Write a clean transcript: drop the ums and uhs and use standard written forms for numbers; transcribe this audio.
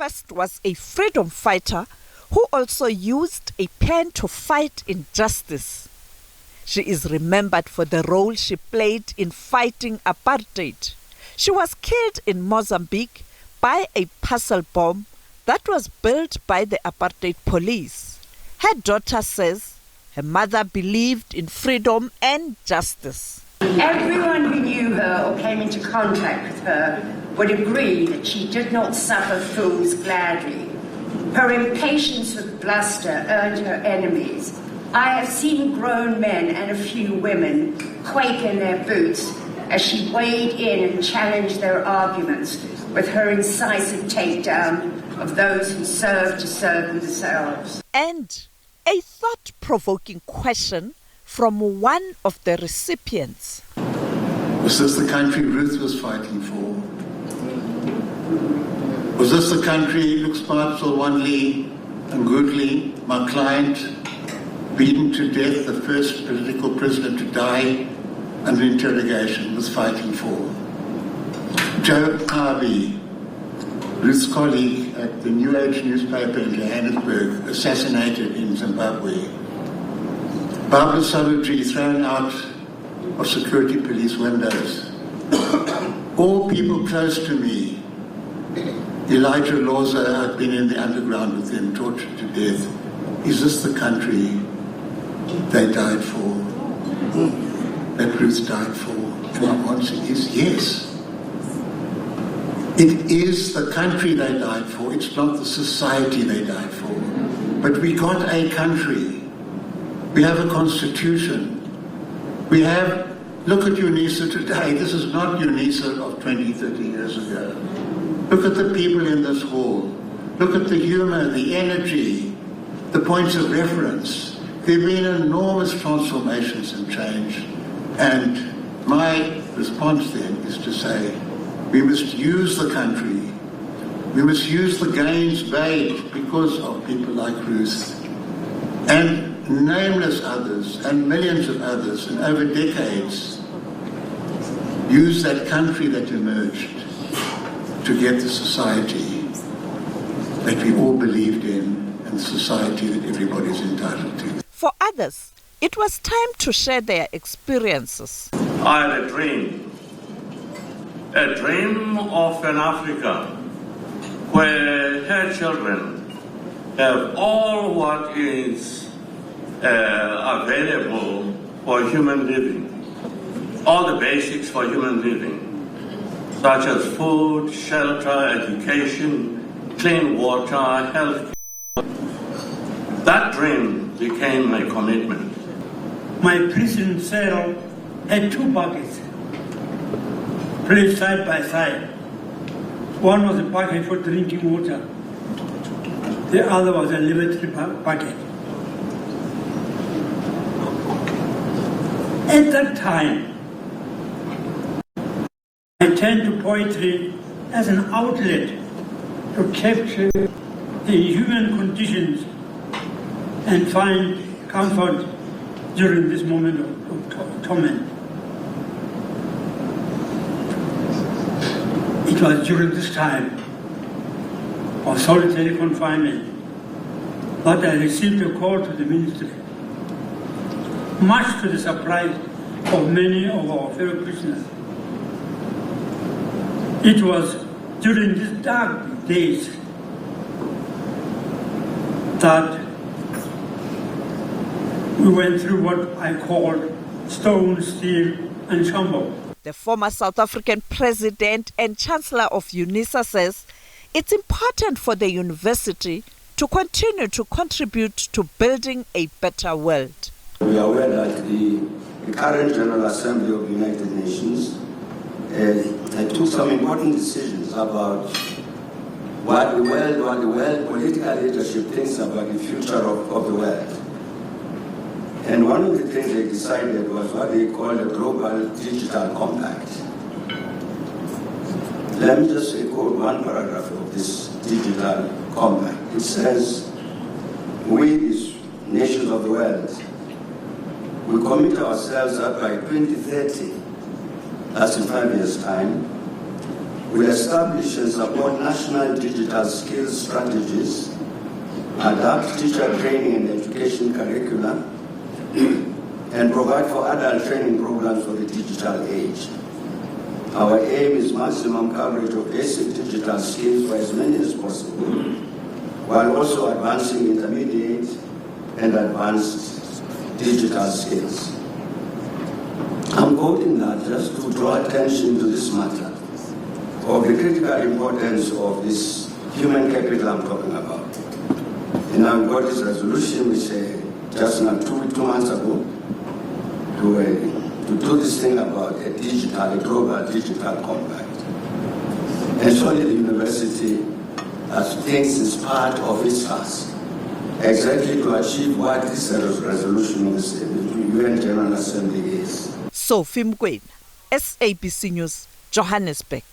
First was a freedom fighter who also used a pen to fight injustice. She is remembered for the role she played in fighting apartheid. She was killed in Mozambique by a parcel bomb that was built by the apartheid police. Her daughter says her mother believed in freedom and justice. Everyone who knew her or came into contact with her would agree that she did not suffer fools gladly. Her impatience with bluster earned her enemies. I have seen grown men and a few women quake in their boots as she weighed in and challenged their arguments with her incisive takedown of those who served to serve themselves. And a thought-provoking question from one of the recipients. Was this the country Ruth was fighting for? Was this the country Luke Spartzel-Wanley and Goodley, my client, beaten to death, the first political prisoner to die under interrogation, was fighting for? Joe Harvey, Ruth's colleague at the New Age newspaper in Johannesburg, assassinated in Zimbabwe. Barbara Solitary thrown out of security police windows. All people close to me. Elijah Loza, I've been in the underground with him, tortured to death. Is this the country they died for? That Ruth died for? And my answer is yes. It is the country they died for. It's not the society they died for. But we got a country. We have a constitution. We have, look at UNISA today. This is not UNISA of 20, 30 years ago. Look at the people in this hall. Look at the humor, the energy, the points of reference. There have been enormous transformations and change. And my response then is to say, we must use the country. We must use the gains made because of people like Ruth and nameless others and millions of others, and over decades use that country that emerged to get the society that we all believed in and the society that everybody's entitled to. For others, it was time to share their experiences. I had a dream of an Africa where her children have all what is available for human living, all the basics for human living, such as food, shelter, education, clean water, health. That dream became my commitment. My prison cell had two buckets placed side by side. One was a bucket for drinking water. The other was a lavatory bucket. At that time, I turned to poetry as an outlet to capture the human conditions and find comfort during this moment of torment. It was during this time of solitary confinement that I received a call to the ministry, much to the surprise of many of our fellow prisoners. It was during these dark days that we went through what I called stone, steel, and shamble. The former South African president and chancellor of UNISA says it's important for the university to continue to contribute to building a better world. We are aware that the current General Assembly of the United Nations took some important decisions about what the world political leadership thinks about the future of the world. And one of the things they decided was what they call the Global Digital Compact. Let me just quote one paragraph of this Digital Compact. It says, we, these nations of the world, we commit ourselves that by 2030, that's in 5 years' time, will establish and support national digital skills strategies, adapt teacher training and education curricula, and provide for adult training programs for the digital age. Our aim is maximum coverage of basic digital skills for as many as possible, while also advancing intermediate and advanced digital skills. I'm quoting that just to draw attention to this matter of the critical importance of this human capital I'm talking about. And I've got this resolution which just now two months ago to do this thing about a global digital compact. And surely the university thinks it's part of its task exactly to achieve what this resolution of the UN General Assembly is. Sophie Mkwena, SABC News, Johannesburg.